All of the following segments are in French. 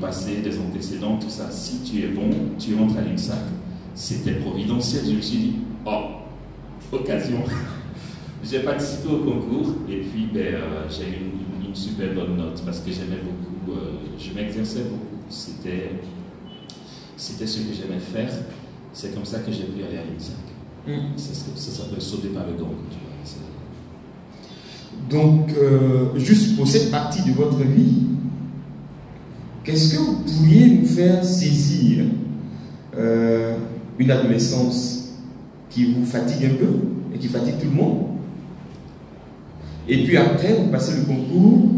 passé, des antécédents, tout ça. Si tu es bon, tu rentres à l'INSAC. C'était providentiel. Je me suis dit, oh, occasion. J'ai participé au concours et puis j'ai eu une super bonne note parce que j'aimais beaucoup, je m'exerçais beaucoup. C'était ce que j'aimais faire. C'est comme ça que j'ai pu aller à l'INSAC. Ça s'appelle sauter par le gong. Donc, juste pour cette partie de votre vie, qu'est-ce que vous pourriez nous faire saisir une adolescence qui vous fatigue un peu et qui fatigue tout le monde? Et puis après, vous passez le concours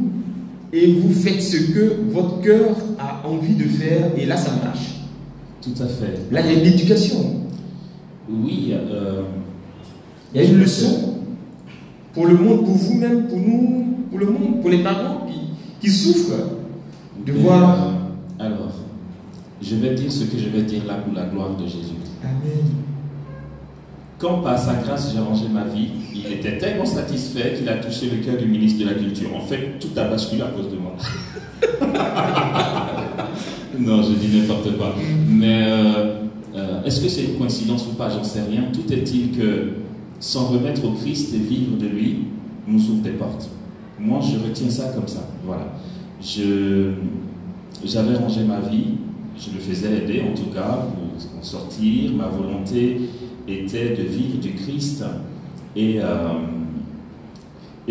et vous faites ce que votre cœur a envie de faire et là, ça marche. Tout à fait. Là, il y a une éducation. Oui. Il y a une leçon pour le monde, pour vous-même, pour nous, pour le monde, pour les parents qui souffrent de voir. Alors, je vais dire ce que je vais dire là pour la gloire de Jésus. Amen. Quand par sa grâce j'ai rangé ma vie, il était tellement satisfait qu'il a touché le cœur du ministre de la Culture. En fait, tout a basculé à cause de moi. Non, je dis n'importe quoi. Mais est-ce que c'est une coïncidence ou pas? J'en sais rien. Tout est-il que s'en remettre au Christ et vivre de lui nous ouvre des portes. Moi, je retiens ça comme ça. Voilà. J'avais rangé ma vie. Je me faisais aider, en tout cas, pour en sortir. Ma volonté était de vivre du Christ. Et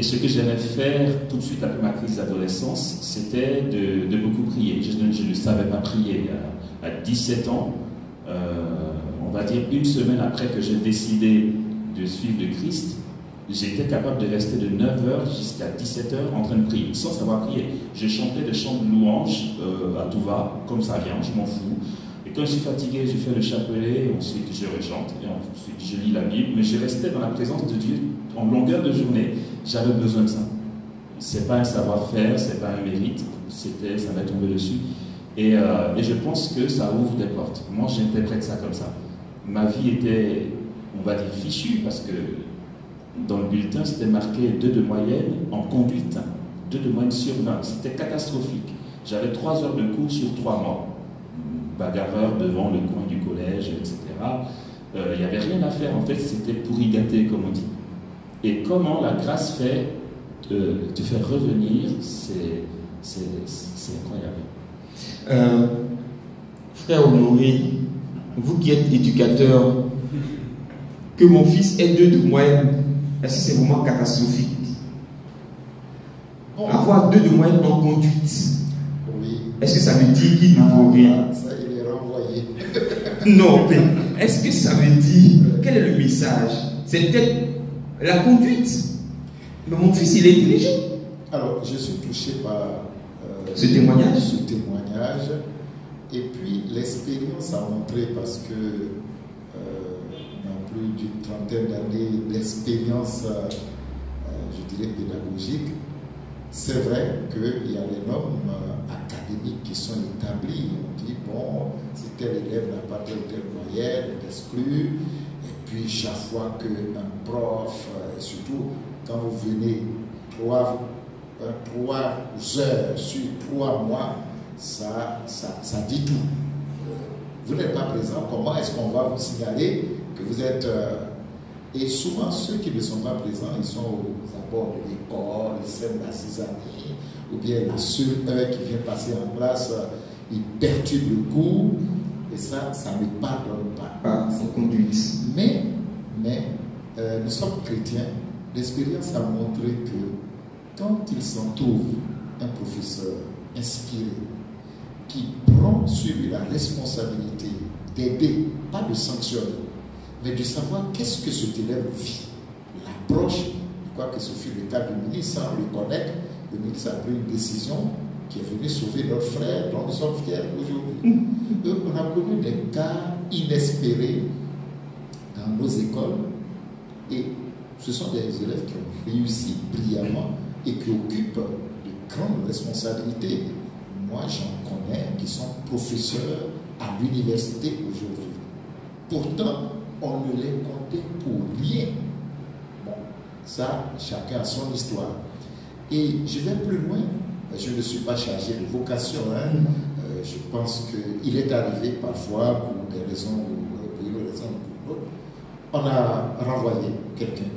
ce que j'allais faire tout de suite après ma crise d'adolescence, c'était de beaucoup prier. Je ne savais pas prier. À 17 ans, on va dire une semaine après que j'ai décidé de suivre le Christ, j'étais capable de rester de 9h jusqu'à 17h en train de prier, sans savoir prier. Je chantais des chants de louanges à tout va, comme ça vient, je m'en fous. Et quand je suis fatigué, je fais le chapelet, ensuite je rechante, et ensuite je lis la Bible, mais je restais dans la présence de Dieu en longueur de journée. J'avais besoin de ça. C'est pas un savoir-faire, c'est pas un mérite, ça m'est tombé dessus. Et je pense que ça ouvre des portes. Moi, j'interprète ça comme ça. Ma vie était, on va dire, fichue, parce que dans le bulletin, c'était marqué 2 de moyenne en conduite. 2 de moyenne sur 20. C'était catastrophique. J'avais 3 heures de cours sur 3 mois. Bagarreur devant le coin du collège, etc. Il n'y avait rien à faire. En fait, c'était pourri gâté, comme on dit. Et comment la grâce fait te faire revenir, c'est incroyable. Frère Honoré, vous qui êtes éducateur, que mon fils ait 2 de moyenne, est-ce que c'est vraiment catastrophique? Bon. Avoir 2 de moyenne en conduite, oui. Est-ce que ça veut dire qu'il ne vaut rien? Ça, il est renvoyé. Non, mais est-ce que ça veut dire, quel est le message? C'est peut-être la conduite. Mais mon fils, il est intelligent. Alors, je suis touché par ce témoignage. Et puis, l'expérience a montré, parce que dans plus d'une trentaine d'années d'expérience, je dirais, pédagogique, c'est vrai qu'il y a des normes académiques qui sont établies. On dit, bon, si tel élève n'a pas telle ou telle moyenne, il est exclu. Et puis, chaque fois qu'un prof, surtout quand vous venez 3 heures sur 3 mois, ça dit tout. Vous n'êtes pas présent, comment est-ce qu'on va vous signaler que vous êtes... Et souvent, ceux qui ne sont pas présents, ils sont aux abords de l'école, ils sèment la 6 années, ou bien la seule heure qui vient passer en classe, ils perturbent le cours, et ça ne pardonne pas. Ah, c'est conduite. Mais nous sommes chrétiens, l'expérience a montré que quand il s'en trouve un professeur inspiré, qui prend sur lui la responsabilité d'aider, pas de sanctionner, mais de savoir qu'est-ce que cet élève vit. L'approche, je crois que ce fut le cas du ministre, sans le connaître, le ministre a pris une décision qui est venue sauver notre frère, dont nous sommes fiers aujourd'hui. On a connu des cas inespérés dans nos écoles, et ce sont des élèves qui ont réussi brillamment et qui occupent de grandes responsabilités. Moi, j'en connais qui sont professeurs à l'université aujourd'hui. Pourtant, on ne les comptait pour rien. Bon, ça, chacun a son histoire. Et je vais plus loin. Je ne suis pas chargé de vocation. je pense qu'il est arrivé parfois, pour des raisons on a renvoyé quelqu'un.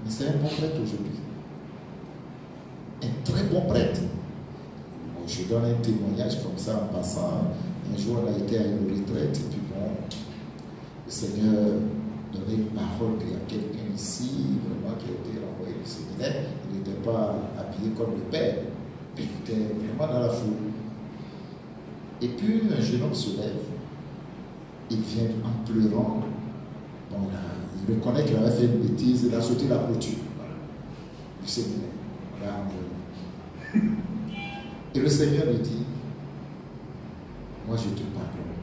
Mais c'est un bon prêtre aujourd'hui. Un très bon prêtre. Je donne un témoignage comme ça en passant. Un jour, on a été à une retraite, et puis bon, le Seigneur donnait une parole qu'il y a quelqu'un ici, vraiment, qui a été renvoyé du séminaire. Il n'était pas habillé comme le père, mais il était vraiment dans la foule. Et puis, un jeune homme se lève, il vient en pleurant. Bon, là, il reconnaît qu'il avait fait une bêtise, il a sauté la clôture, voilà, du séminaire. Voilà, et le Seigneur lui dit, moi je te pardonne.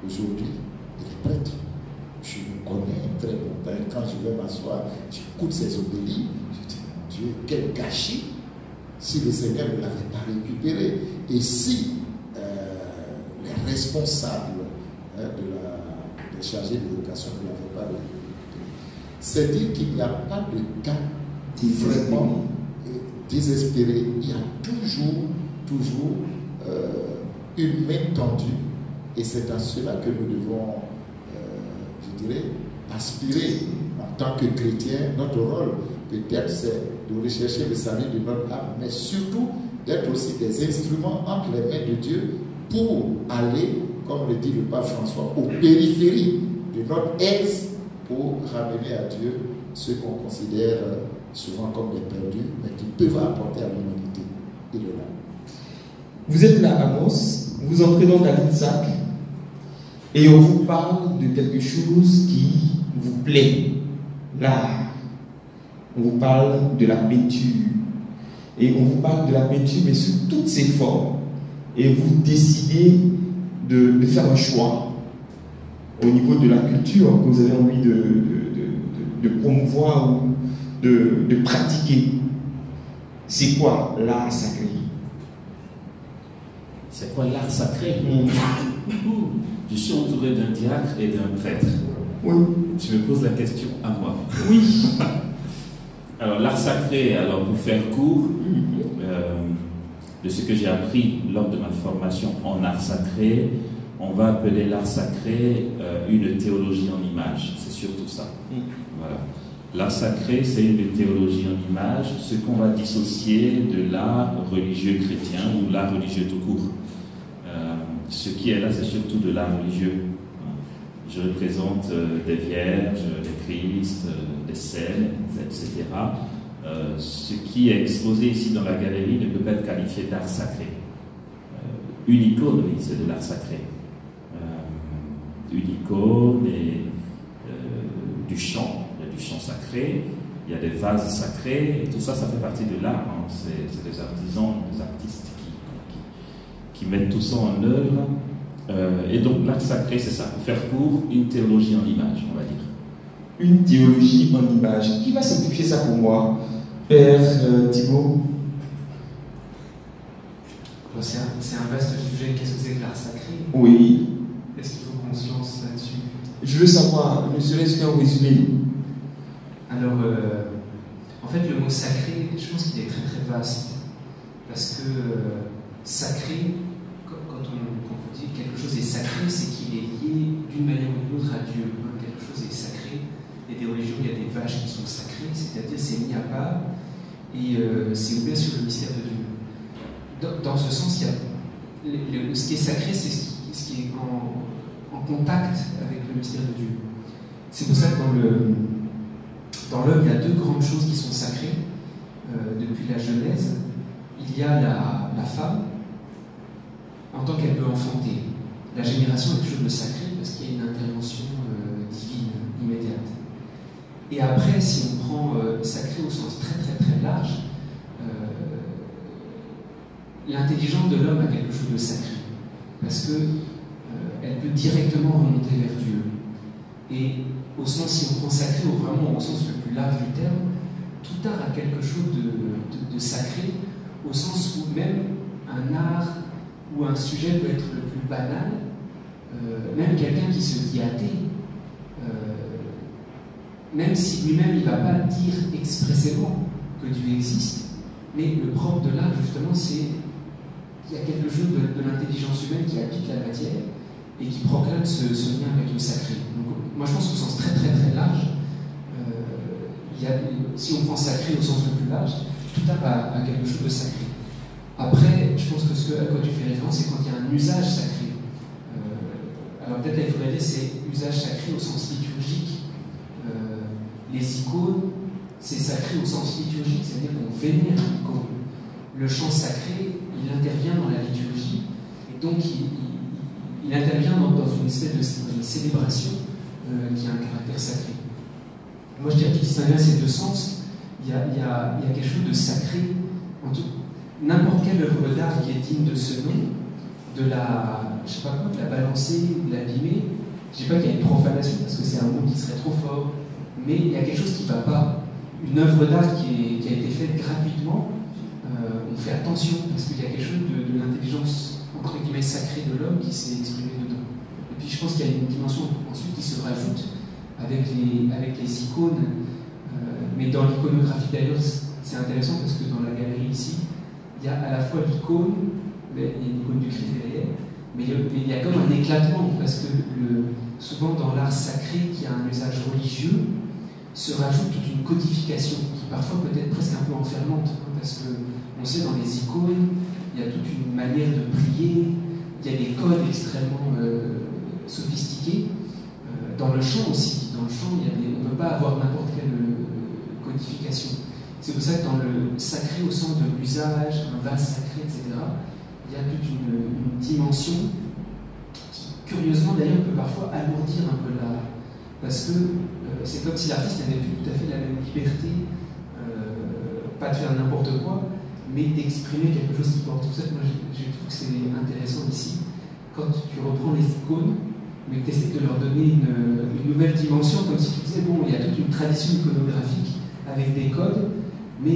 Aujourd'hui, il est prêtre. Je le connais, un très bon prêtre. Quand je vais m'asseoir, j'écoute ses homélies. Je dis, mon Dieu, quel gâchis si le Seigneur ne l'avait pas récupéré. Et si les responsables des chargés de l'éducation ne l'avaient pas récupéré. C'est dire qu'il n'y a pas de cas vraiment désespéré. Il y a toujours une main tendue. Et c'est à cela que nous devons, je dirais, aspirer en tant que chrétiens. Notre rôle, peut-être, c'est de rechercher le salut de notre âme, mais surtout d'être aussi des instruments entre les mains de Dieu pour aller, comme le dit le pape François, aux périphéries de notre aise pour ramener à Dieu ceux qu'on considère souvent comme des perdus, mais qui peuvent apporter à l'humanité. Il est là. Vous êtes là, Amos, vous entrez dans la sac et on vous parle de quelque chose qui vous plaît, l'art. On vous parle de la peinture. Et on vous parle de la peinture, mais sous toutes ses formes. Et vous décidez de faire un choix au niveau de la culture que vous avez envie de promouvoir ou de pratiquer. C'est quoi l'art sacré? C'est quoi l'art sacré? Je suis entouré d'un diacre et d'un prêtre. Oui. Tu me poses la question à moi. Oui. Alors l'art sacré, alors pour faire court, de ce que j'ai appris lors de ma formation en art sacré, on va appeler l'art sacré une théologie en image. C'est surtout ça. Voilà. L'art sacré, c'est une théologie en image, ce qu'on va dissocier de l'art religieux chrétien ou l'art religieux tout court. Ce qui est là, c'est surtout de l'art religieux. Je représente des vierges, des Christ, des scènes, etc. Ce qui est exposé ici dans la galerie ne peut pas être qualifié d'art sacré. Une icône, oui, c'est de l'art sacré. Une icône et du chant, il y a du chant sacré, il y a des vases sacrés, et tout ça, ça fait partie de l'art. Hein. C'est des artisans, des artistes qui mettent tout ça en œuvre. Et donc l'art sacré, c'est ça, pour faire court, une théologie en image, on va dire. Une théologie en image. Qui va simplifier ça pour moi? Père Thibault? C'est un vaste sujet. Qu'est-ce que c'est que l'art sacré? Oui. Est-ce qu'il faut qu'on se lance là-dessus? Je veux savoir, ne serait-ce qu'un résumé. Alors, en fait, le mot sacré, je pense qu'il est très très vaste. Parce que sacré, quand on dit que quelque chose est sacré, c'est qu'il est lié d'une manière ou d'une autre à Dieu. Quelque chose est sacré. Et des religions, il y a des vaches qui sont sacrées, c'est-à-dire c'est mis à part et c'est ouvert sur le mystère de Dieu. Dans ce sens, il y a ce qui est sacré, c'est ce qui est en contact avec le mystère de Dieu. C'est pour ça que dans l'homme, il y a deux grandes choses qui sont sacrées depuis la Genèse. Il y a la femme en tant qu'elle peut enfanter. La génération est quelque chose de sacré parce qu'il y a une intervention divine immédiate. Et après, si on prend sacré au sens très très très large, l'intelligence de l'homme a quelque chose de sacré parce que elle peut directement remonter vers Dieu. Et au sens, si on prend sacré vraiment au sens le plus large du terme, tout art a quelque chose de sacré au sens où même un art ou un sujet peut être le plus banal, même quelqu'un qui se dit athée, même si lui-même il ne va pas dire expressément que Dieu existe, mais le propre de l'art justement c'est il y a quelque chose de l'intelligence humaine qui habite la matière et qui proclame ce lien avec le sacré. Donc, moi, je pense qu'au sens très très très large, si on prend sacré au sens le plus large, tout tape à quelque chose de sacré. Après, je pense que à quoi tu fais référence, c'est quand il y a un usage sacré. Alors peut-être là, il faudrait dire c'est usage sacré au sens liturgique. Les icônes, c'est sacré au sens liturgique, c'est-à-dire qu'on vénère l'icône. Le chant sacré, il intervient dans la liturgie, et donc il intervient dans une espèce de célébration qui a un caractère sacré. Moi, je dirais qu'il distingue ces deux sens. Il y a quelque chose de sacré en tout. N'importe quelle œuvre d'art qui est digne de ce nom, de la, je sais pas quoi, de la balancer, de l'abîmer. Je ne dis pas qu'il y a une profanation parce que c'est un mot qui serait trop fort, mais il y a quelque chose qui ne va pas. Une œuvre d'art qui a été faite gratuitement, on fait attention parce qu'il y a quelque chose de l'intelligence entre guillemets sacrée de l'homme qui s'est exprimé dedans. Et puis je pense qu'il y a une dimension ensuite qui se rajoute avec les icônes, mais dans l'iconographie d'ailleurs c'est intéressant parce que dans la galerie ici il y a à la fois l'icône, il y a une icône du Christ derrière, mais il y a comme un éclatement parce que souvent dans l'art sacré qui a un usage religieux se rajoute toute une codification qui parfois peut être presque un peu enfermante, parce que on sait dans les icônes il y a toute une manière de prier, il y a des codes extrêmement sophistiqués. Dans le chant aussi, on ne peut pas avoir n'importe quelle codification. C'est pour ça que dans le sacré au sens de l'usage, un vase sacré, etc., il y a toute une dimension qui, curieusement d'ailleurs, peut parfois alourdir un peu l'art. Parce que c'est comme si l'artiste n'avait plus tout à fait la même liberté, pas de faire n'importe quoi, mais d'exprimer quelque chose qui porte. Tout ça, moi je trouve que c'est intéressant ici. Quand tu reprends les icônes, mais que tu essaies de leur donner une nouvelle dimension, comme si tu disais, bon, il y a toute une tradition iconographique avec des codes, mais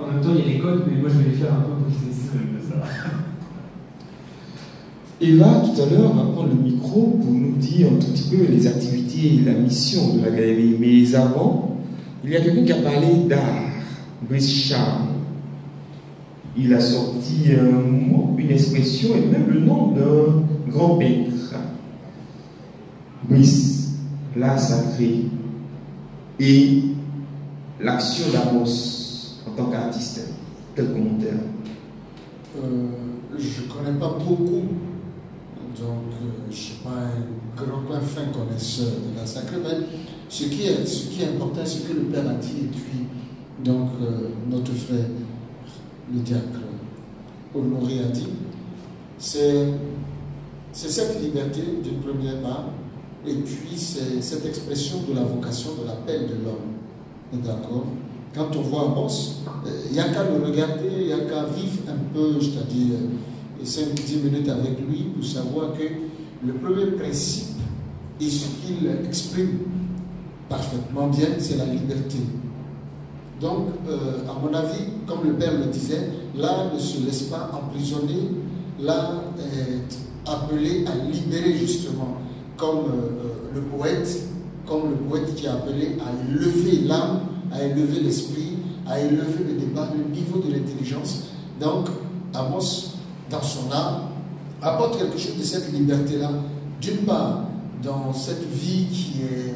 en même temps, il y a les codes, mais moi je vais les faire un peu briser. Eva, tout à l'heure, va prendre le micro pour nous dire un tout petit peu les activités et la mission de la galerie. Mais avant, il y a quelqu'un qui a parlé d'art, Brice Charles. Il a sorti un mot, une expression et même le nom d'un grand peintre. Brice, l'art sacré et l'action d'Amos en tant qu'artiste. Quel commentaire? Je ne connais pas beaucoup, donc je ne suis pas un fin connaisseur de l'art sacré, mais ce qui est important, c'est que le Père a dit, et puis donc notre frère, le diacre Honoré a dit, c'est cette liberté d'une première part, et puis c'est cette expression de la vocation, de l'appel de l'homme. D'accord? Quand on voit Amos, il n'y a qu'à le regarder, il n'y a qu'à vivre un peu, c'est-à-dire 5-10 minutes avec lui pour savoir que le premier principe et ce qu'il exprime parfaitement bien, c'est la liberté. Donc, à mon avis, comme le Père le disait, l'art ne se laisse pas emprisonner, l'art est appelé à libérer justement, comme le poète qui est appelé à élever l'âme, à élever l'esprit, à élever le débat, le niveau de l'intelligence. Donc, Amos, dans son art, apporte quelque chose de cette liberté-là. D'une part, dans cette vie qui est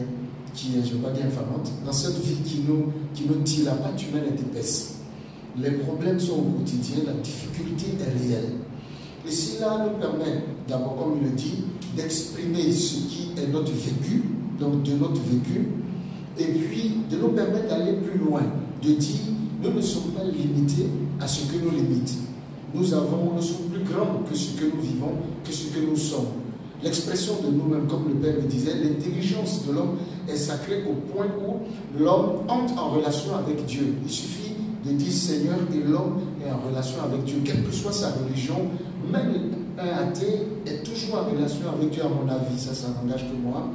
je ne veux pas dire infamante, dans cette vie qui nous dit la pâte humaine est épaisse. Les problèmes sont au quotidien, la difficulté est réelle. Et si l'art nous permet, d'abord, comme il le dit, d'exprimer ce qui est notre vécu, donc de notre vécu, et puis de nous permettre d'aller plus loin, de dire, nous ne sommes pas limités à ce que nous limite. Nous sommes plus grands que ce que nous vivons, que ce que nous sommes. L'expression de nous-mêmes, comme le Père le disait, l'intelligence de l'homme est sacrée au point où l'homme entre en relation avec Dieu. Il suffit de dire Seigneur et l'homme est en relation avec Dieu, quelle que soit sa religion. Même un athée est toujours en relation avec Dieu, à mon avis, ça n'engage que moi.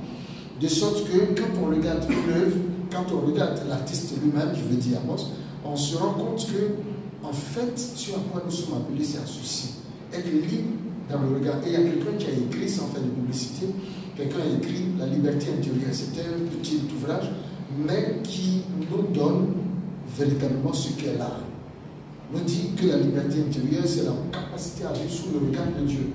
De sorte que quand on regarde l'œuvre, quand on regarde l'artiste lui-même, je veux dire Amos, on se rend compte que, en fait, ce à quoi nous sommes appelés, c'est à ceci. Être libre dans le regard. Et il y a quelqu'un qui a écrit, sans faire de publicité, quelqu'un a écrit La liberté intérieure. C'était un petit ouvrage, mais qui nous donne véritablement ce qu'est l'art. nous dit que la liberté intérieure, c'est la capacité à vivre sous le regard de Dieu.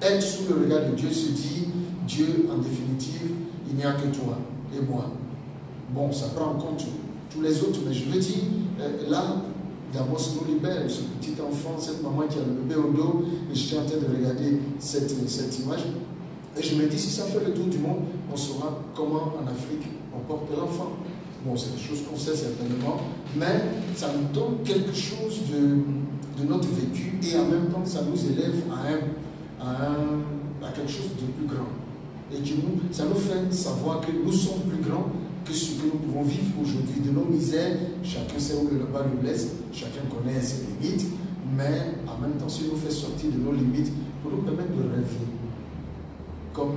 Être sous le regard de Dieu se dit, Dieu, en définitive, il n'y a que toi et moi. Bon, ça prend en compte tous les autres, mais je veux dire, là, d'abord, nous libère, ce petit enfant, cette maman qui a le bébé au dos, et j'étais en train de regarder cette image, et je me dis, si ça fait le tour du monde, on saura comment en Afrique on porte l'enfant. Bon, c'est des choses qu'on sait certainement, mais ça nous donne quelque chose de notre vécu, et en même temps, ça nous élève à quelque chose de plus grand. Et ça nous fait savoir que nous sommes plus grands que ce que nous pouvons vivre aujourd'hui. De nos misères, chacun sait où le bas le blesse, chacun connaît ses limites, mais en même temps, ça nous fait sortir de nos limites pour nous permettre de rêver. Comme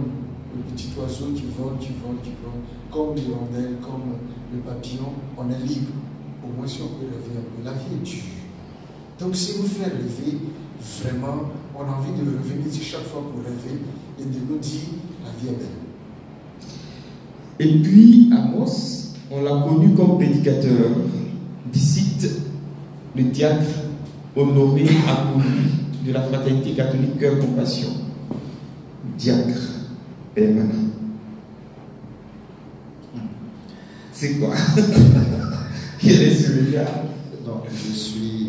le petit oiseau qui vole, comme l'hirondelle, comme le papillon, on est libre. Au moins si on peut rêver un peu. La vie est dure. Donc si nous fait rêver, vraiment, on a envie de revenir ici chaque fois pour rêver et de nous dire la vie est belle. Et puis Amos, on l'a connu comme prédicateur. D'ici, le diacre Honoré Apolli de la fraternité catholique Cœur Compassion. Diacre permanent. C'est quoi? Quel est ce regard? Non, je suis.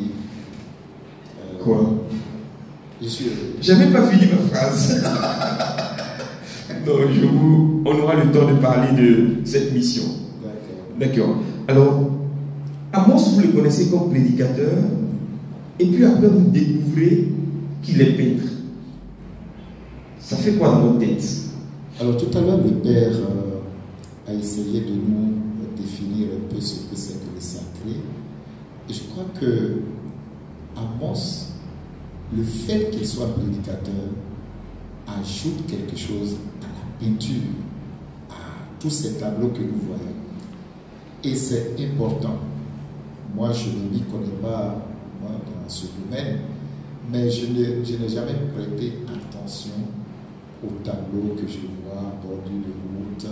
Quoi? Je suis. J'ai même pas fini ma phrase. Non, on aura le temps de parler de cette mission. D'accord. Alors, Amos, vous le connaissez comme prédicateur, et puis après vous découvrez qu'il est peintre. Ça fait quoi dans votre tête? Alors tout à l'heure, le Père a essayé de nous définir un peu ce que c'est que le sacré. Et je crois que Amos, le fait qu'il soit prédicateur, ajoute quelque chose à la peinture, à tous ces tableaux que nous voyons. Et c'est important. Moi, je ne m'y connais pas dans ce domaine, mais je n'ai jamais prêté attention aux tableaux que je vois en bordure de route.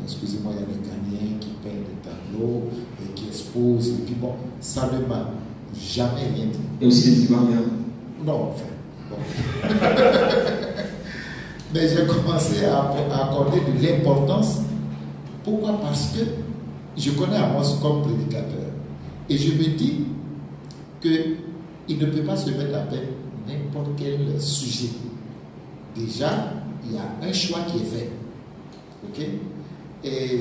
Excusez-moi, il y a des Ghanéens qui peignent des tableaux et qui exposent. Et puis bon, ça ne m'a jamais rien dit. Et aussi les Ivoiriens? Non, enfin, bon. Mais j'ai commencé à accorder de l'importance. Pourquoi? Parce que je connais Amos comme prédicateur. Et je me dis qu'il ne peut pas se mettre avec n'importe quel sujet. Déjà, il y a un choix qui est fait. Ok? Et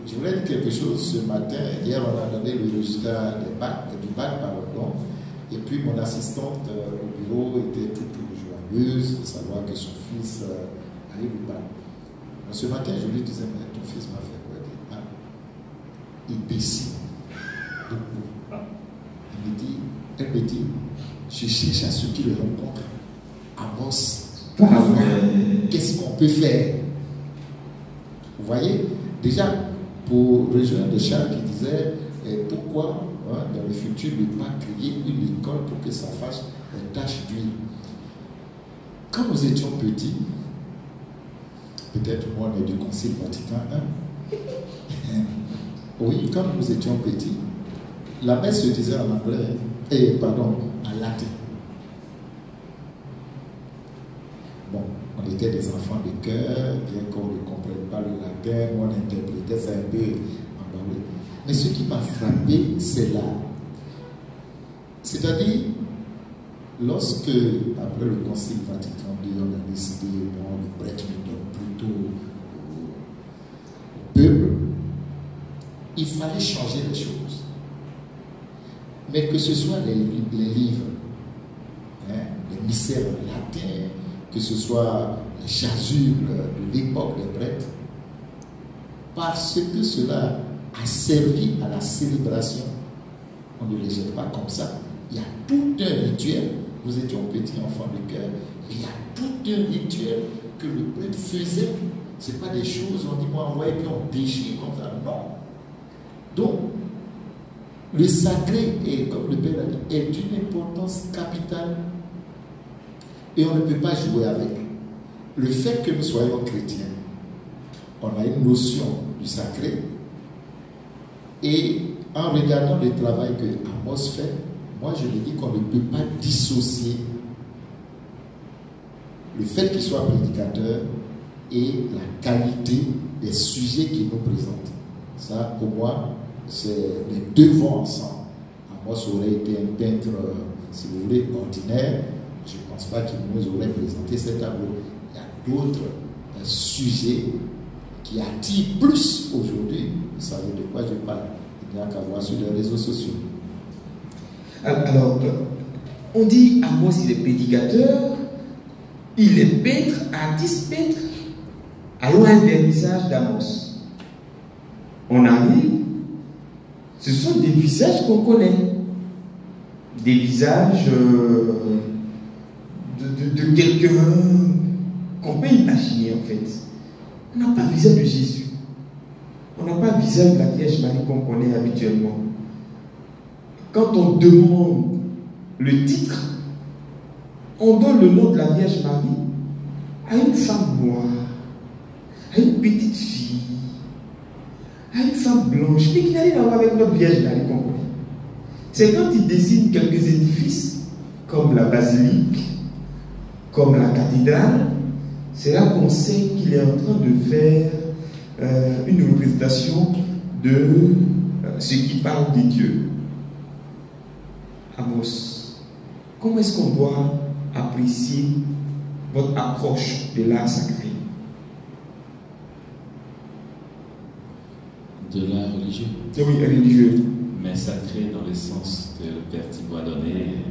je voulais dire quelque chose ce matin. Hier, on a donné le résultat du bac, pardon. Et puis, mon assistante au bureau était toute joyeuse de savoir que son fils allait au bac. Ce matin, je lui disais, mais ton fils m'a fait quoi? Il dessine beaucoup. Elle me dit, je cherche à ce qu'il rencontre Amos. Qu'est-ce qu'on peut faire? Vous voyez, déjà, pour rejoindre Charles qui disait pourquoi dans le futur ne pas créer une école pour que ça fasse une tâche d'huile. Quand nous étions petits, peut-être moi on est du Concile Vatican I, oui, quand nous étions petits, la messe se disait en anglais, en latin. Bon, on était des enfants de cœur, bien qu'on ne comprenne pas le latin, on interprétait ça un peu emballé. Mais ce qui m'a frappé, c'est là. C'est-à-dire, lorsque, après le Concile Vatican II, on a décidé, bon, le prêtre nous donne plutôt au peuple, il fallait changer les choses. Mais que ce soit les livres, les mystères latins, que ce soit les chasubles de l'époque des prêtres, parce que cela a servi à la célébration. On ne les jette pas comme ça. Il y a tout un rituel. Nous étions petits enfants de cœur. Il y a tout un rituel que le prêtre faisait. Ce n'est pas des choses, on dit, moi, envoie et puis on déchire comme ça. Non. Donc, le sacré, est, comme le Père a dit, est d'une importance capitale et on ne peut pas jouer avec. Le fait que nous soyons chrétiens, on a une notion du sacré et en regardant le travail que Amos fait, moi je le dis qu'on ne peut pas dissocier le fait qu'il soit prédicateur et la qualité des sujets qu'il nous présente. Ça, pour moi, les deux vont ensemble. Moi, ça aurait été un peintre, si vous voulez, ordinaire. Je ne pense pas qu'il nous aurait présenté cet tableau. Il y a d'autres sujets qui attirent plus aujourd'hui. Vous savez de quoi je parle. Il n'y a qu'à voir sur les réseaux sociaux. Alors, on dit Amos, il est prédicateur, il est peintre, artiste peintre. Allons à un vernissage d'Amos. On arrive, ce sont des visages qu'on connaît. Des visages de quelqu'un qu'on peut imaginer en fait. On n'a pas le visage de Jésus. On n'a pas le visage de la Vierge Marie qu'on connaît habituellement. Quand on demande le titre, on donne le nom de la Vierge Marie à une femme noire, à une petite fille, à une femme blanche, mais qui n'a rien à voir avec notre Vierge Marie qu'on connaît. C'est quand il dessine quelques édifices, comme la basilique, comme la cathédrale, c'est là qu'on sait qu'il est en train de faire une représentation de ce qui parle des dieux. Amos, comment est-ce qu'on doit apprécier votre approche de l'art sacré? De l'art religieux. Oui, religieux. Mais sacré dans le sens que le Père Thibault a donné.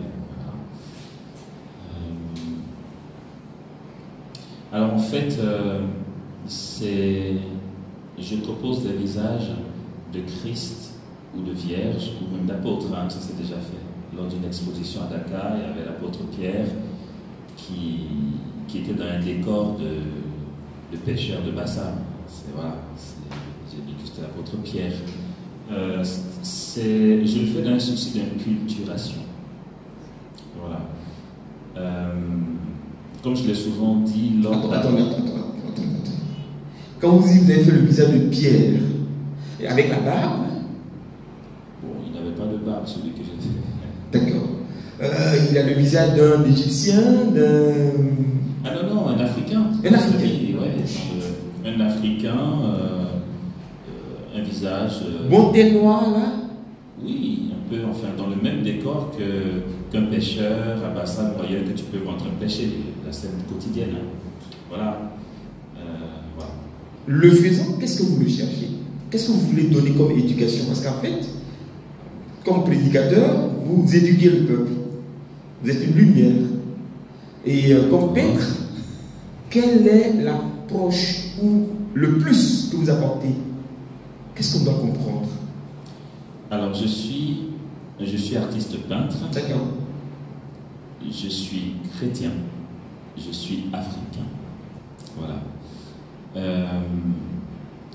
Voilà. Alors en fait, je propose des visages de Christ ou de Vierge ou même d'apôtres, hein, ça s'est déjà fait. Lors d'une exposition à Dakar, il y avait l'apôtre Pierre qui était dans un décor de pêcheurs de Bassam. Voilà, j'ai dit que c'était l'apôtre Pierre. Je le fais dans un souci d'inculturation. Voilà. Comme je l'ai souvent dit lors Attends. Quand vous dites que vous avez fait le visage de Pierre, avec la barbe? Bon, il n'avait pas de barbe, celui que j'ai fait. D'accord. Il a le visage d'un Égyptien, d'un... Ah non, un Africain. Un Africain. Oui, ouais, un Africain, un visage... Bon thé noir, là? Oui, un peu, enfin, dans le même décor qu'un pêcheur à bassin royal que tu peux voir en train de pêcher, la scène quotidienne. Hein. Voilà. Voilà. Le faisant, qu'est-ce que vous le cherchez? Qu'est-ce que vous voulez donner comme éducation? Parce qu'en fait, comme prédicateur, vous éduquez le peuple. Vous êtes une lumière. Et comme peintre, quelle est l'approche ou le plus que vous apportez? Qu'est-ce qu'on doit comprendre? Alors, je suis artiste peintre. D'accord. Je suis chrétien. Je suis africain. Voilà.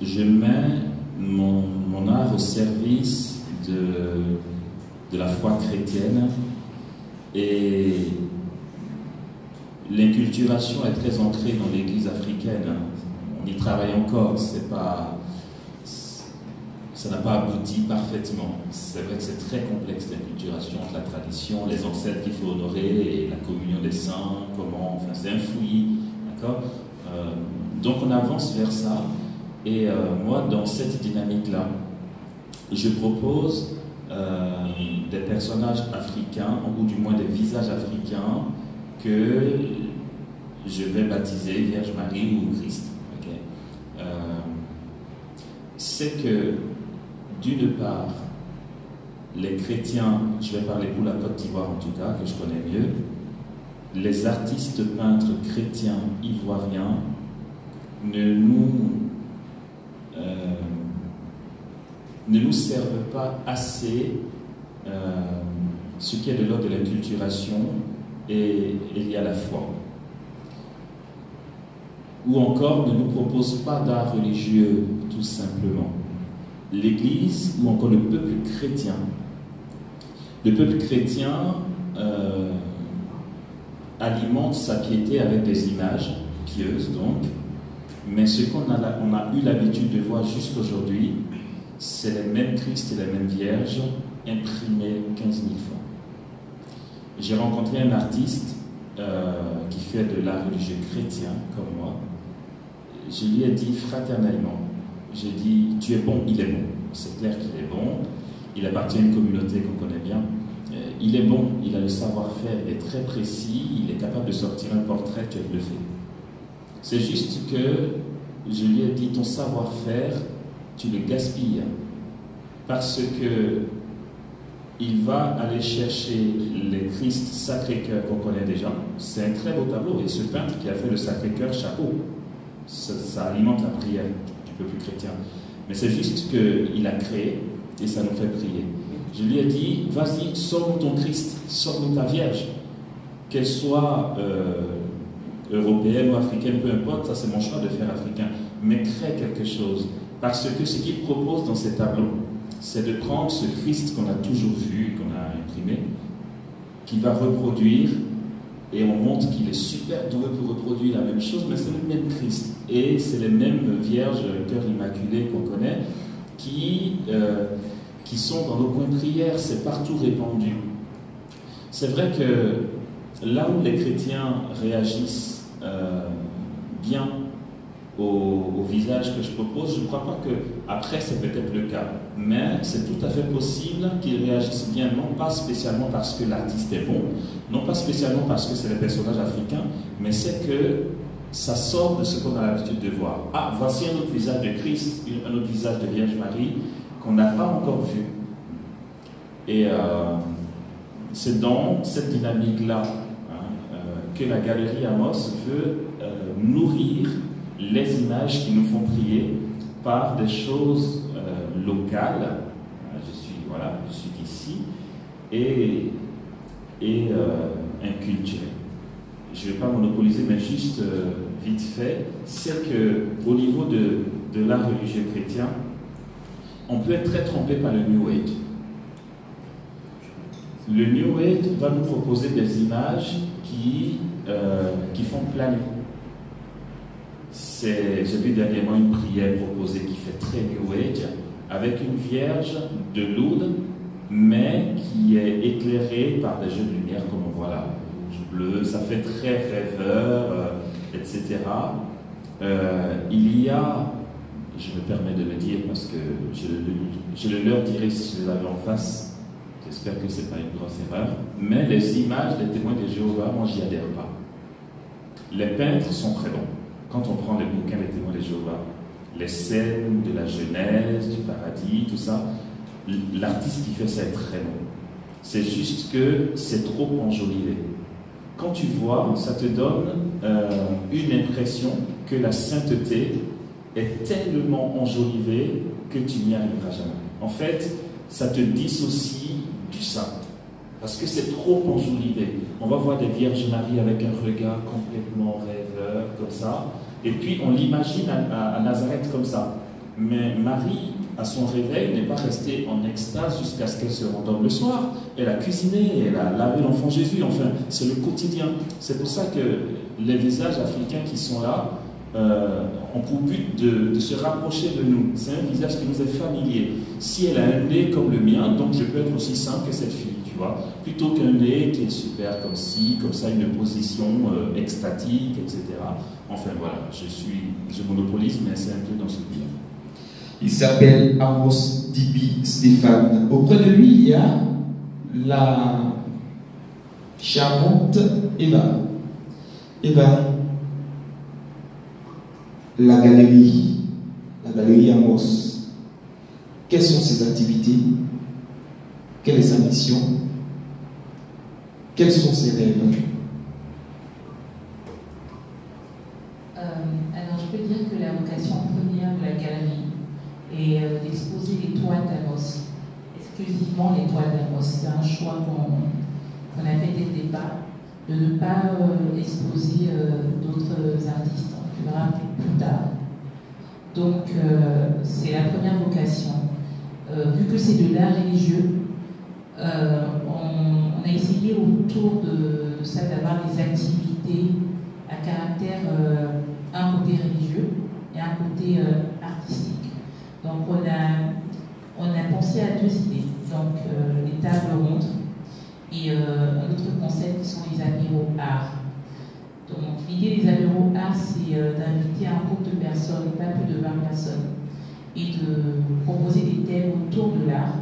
Je mets mon art au service de la foi chrétienne et l'inculturation est très ancrée dans l'église africaine. On y travaille encore, ça n'a pas abouti parfaitement. C'est vrai que c'est très complexe l'inculturation, la tradition, les ancêtres qu'il faut honorer, et la communion des saints, enfin c'est un fouillis, d'accord. Donc on avance vers ça, et moi dans cette dynamique-là, je propose des personnages africains, ou du moins des visages africains, que je vais baptiser Vierge Marie ou Christ. Okay. C'est que, d'une part, les chrétiens, je vais parler pour la Côte d'Ivoire en tout cas, que je connais mieux, les artistes peintres chrétiens ivoiriens ne nous servent pas assez ce qui est de l'ordre de l'inculturation et lié à la foi. Ou encore ne nous propose pas d'art religieux tout simplement. L'Église ou encore le peuple chrétien. Le peuple chrétien alimente sa piété avec des images pieuses donc, mais ce qu'on a eu l'habitude de voir jusqu'aujourd'hui, c'est les mêmes Christ et les mêmes Vierges imprimés 15 000 fois. j'ai rencontré un artiste qui fait de l'art religieux chrétien, comme moi. Je lui ai dit fraternellement, j'ai dit, tu es bon, il est bon. C'est clair qu'il est bon. Il appartient à une communauté qu'on connaît bien. Il est bon, il a le savoir-faire, il est très précis, il est capable de sortir un portrait, tu as bluffé. C'est juste que je lui ai dit, ton savoir-faire, tu le gaspilles. Parce que il va aller chercher les Christ Sacré-Cœur qu'on connaît déjà. C'est un très beau tableau. Et ce peintre qui a fait le Sacré-Cœur, chapeau. Ça alimente la prière du peuple chrétien. Mais c'est juste qu'il a créé et ça nous fait prier. Je lui ai dit, vas-y, sors-nous ton Christ, sors-nous ta Vierge. Qu'elle soit européenne ou africaine, peu importe, ça c'est mon choix de faire africain. Mais crée quelque chose. Parce que ce qu'il propose dans ces tableaux, c'est de prendre ce Christ qu'on a toujours vu, qu'on a imprimé, qui va reproduire, et on montre qu'il est super doué pour reproduire la même chose, mais c'est le même Christ. Et c'est les mêmes Vierges, cœur immaculé qu'on connaît, qui sont dans nos coins de prière, c'est partout répandu. C'est vrai que là où les chrétiens réagissent bien au visage que je propose, je ne crois pas que après c'est peut-être le cas, mais c'est tout à fait possible qu'ils réagissent bien, non pas spécialement parce que l'artiste est bon, non pas spécialement parce que c'est les personnages africains, mais c'est que ça sort de ce qu'on a l'habitude de voir. Ah, voici un autre visage de Christ, un autre visage de Vierge Marie qu'on n'a pas encore vu. Et c'est dans cette dynamique-là que la galerie Amos veut nourrir les images qui nous font prier par des choses locales. Je suis d'ici et inculturelles. Je ne vais pas monopoliser, mais juste vite fait, c'est qu'au niveau de l'art religieux chrétien, on peut être très trompé par le New Age. Le New Age va nous proposer des images qui font planer. J'ai vu dernièrement une prière proposée qui fait très New Age, avec une Vierge de Lourdes, mais qui est éclairée par des jeux de lumière comme on voit là, rouge, bleu, ça fait très rêveur, etc. Il y a, je me permets de le dire parce que je le leur dirai si je les avais en face, j'espère que ce n'est pas une grosse erreur, mais les images des témoins de Jéhovah, moi j'y adhère pas. Les peintres sont très bons. Quand on prend les bouquins des témoins de Jéhovah, les scènes de la Genèse, du paradis, tout ça, l'artiste qui fait ça est très bon. C'est juste que c'est trop enjolivé. Quand tu vois, ça te donne une impression que la sainteté est tellement enjolivée que tu n'y arriveras jamais. En fait, ça te dissocie du saint. Parce que c'est trop enjolivé. On va voir des Vierges Marie avec un regard complètement rêveur, comme ça. Et puis on l'imagine à Nazareth comme ça. Mais Marie, à son réveil, n'est pas restée en extase jusqu'à ce qu'elle se rendorme le soir. Elle a cuisiné, elle a lavé l'enfant Jésus. Enfin, c'est le quotidien. C'est pour ça que les visages africains qui sont là ont pour but de se rapprocher de nous. C'est un visage qui nous est familier. Si elle a un nez comme le mien, donc je peux être aussi simple que cette fille. Plutôt qu'un nez qui est super comme ci, comme ça, une position extatique, etc. Enfin voilà, je monopolise, mais c'est un peu dans ce bilan. Il s'appelle Amos Dibi Stéphane. Auprès de lui, il y a la charmante Eva. Eva, la galerie Amos, quelles sont ses activités? Quelle est sa mission? Quels sont ses rêves? Alors, je peux dire que la vocation première de la galerie est d'exposer les toiles d'Amos, exclusivement les toiles d'Amos. C'est un choix qu'on a fait dès le départ, de ne pas exposer d'autres artistes. On le verra plus tard. Donc, c'est la première vocation. Vu que c'est de l'art religieux, on a essayé autour de ça d'avoir des activités à caractère, un côté religieux et un côté artistique. Donc on a pensé à deux idées, donc les tables rondes et un autre concept qui sont les apéros art. Donc l'idée des apéros art, c'est d'inviter un groupe de personnes, pas plus de 20 personnes, et de proposer des thèmes autour de l'art,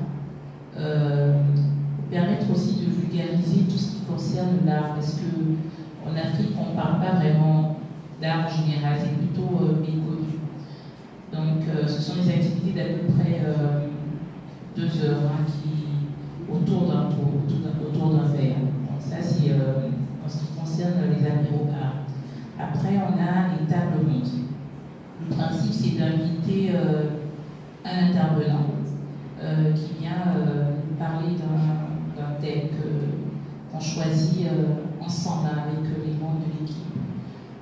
permettre aussi de vulgariser tout ce qui concerne l'art, parce qu'en Afrique, on ne parle pas vraiment d'art en général, c'est plutôt méconnu. Donc ce sont des activités d'à peu près 2 heures autour d'un verre. Donc ça, c'est en ce qui concerne les apéros art. Après, on a les tables rondes. Le principe, c'est d'inviter un intervenant qui vient parler d'un thème qu'on choisit ensemble avec les membres de l'équipe.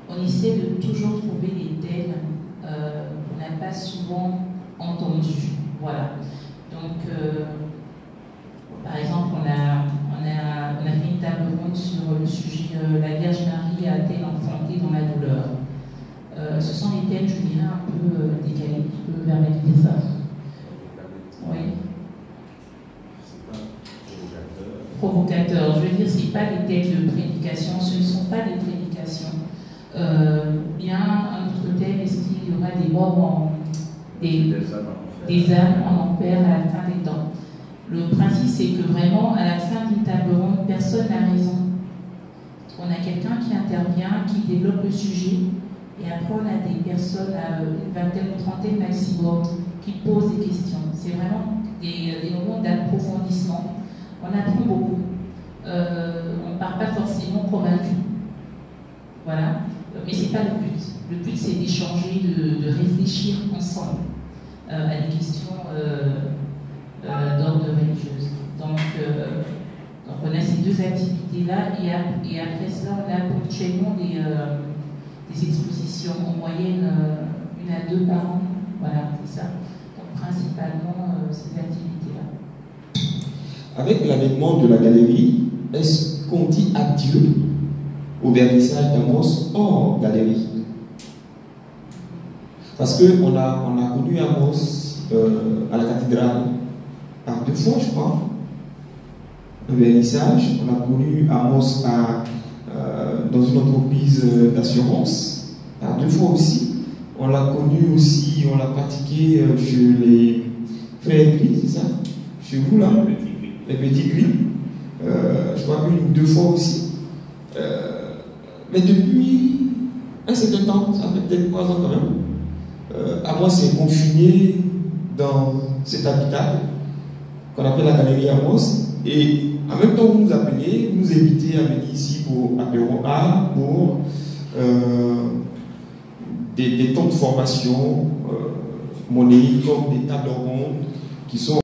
On essaie de toujours trouver des thèmes qu'on n'a pas souvent entendus. Voilà. Donc, par exemple, on a fait une table ronde sur le sujet la Vierge Marie a-t-elle enfanté dans la douleur. Ce sont des thèmes, je dirais, un peu décalés. Je peux me permettre de dire ça. Oui. Provocateur. Je veux dire, ce n'est pas des thèmes de prédication, ce ne sont pas des prédications. Bien, un autre thème, est-ce qu'il y aura des morts, des âmes en enfer à la fin des temps? Le principe, c'est que vraiment, à la fin d'une table ronde, personne n'a raison. On a quelqu'un qui intervient, qui développe le sujet, et après, on a des personnes à une vingtaine ou trentaine maximum qui posent des questions. C'est vraiment des moments d'approfondissement. On apprend beaucoup. On ne part pas forcément convaincu. Voilà. Mais ce n'est pas le but. Le but, c'est d'échanger, de réfléchir ensemble à des questions d'ordre religieuse. Donc, on a ces 2 activités-là, et après cela, on a ponctuellement des expositions, en moyenne 1 à 2 par an. Voilà, c'est ça. Donc, principalement, ces activités-là. Avec l'avènement de la galerie, est-ce qu'on dit adieu au vernissage d'Amos hors galerie? Parce qu'on a connu Amos à la cathédrale par 2 fois, je crois, un vernissage. On a connu Amos dans une entreprise d'assurance par 2 fois aussi. On l'a connu aussi, on l'a pratiqué chez les frères Gris, c'est ça? Chez vous là? Les petits Gris. Je crois 1 ou 2 fois aussi. Mais depuis un certain temps, ça fait peut-être 3 ans quand même, Amos s'est confiné dans cet habitat qu'on appelle la galerie Amos. Et en même temps, vous nous appelez, vous nous invitez à venir ici pour apéro art, pour des temps de formation, monnaie, comme des tables rondes qui sont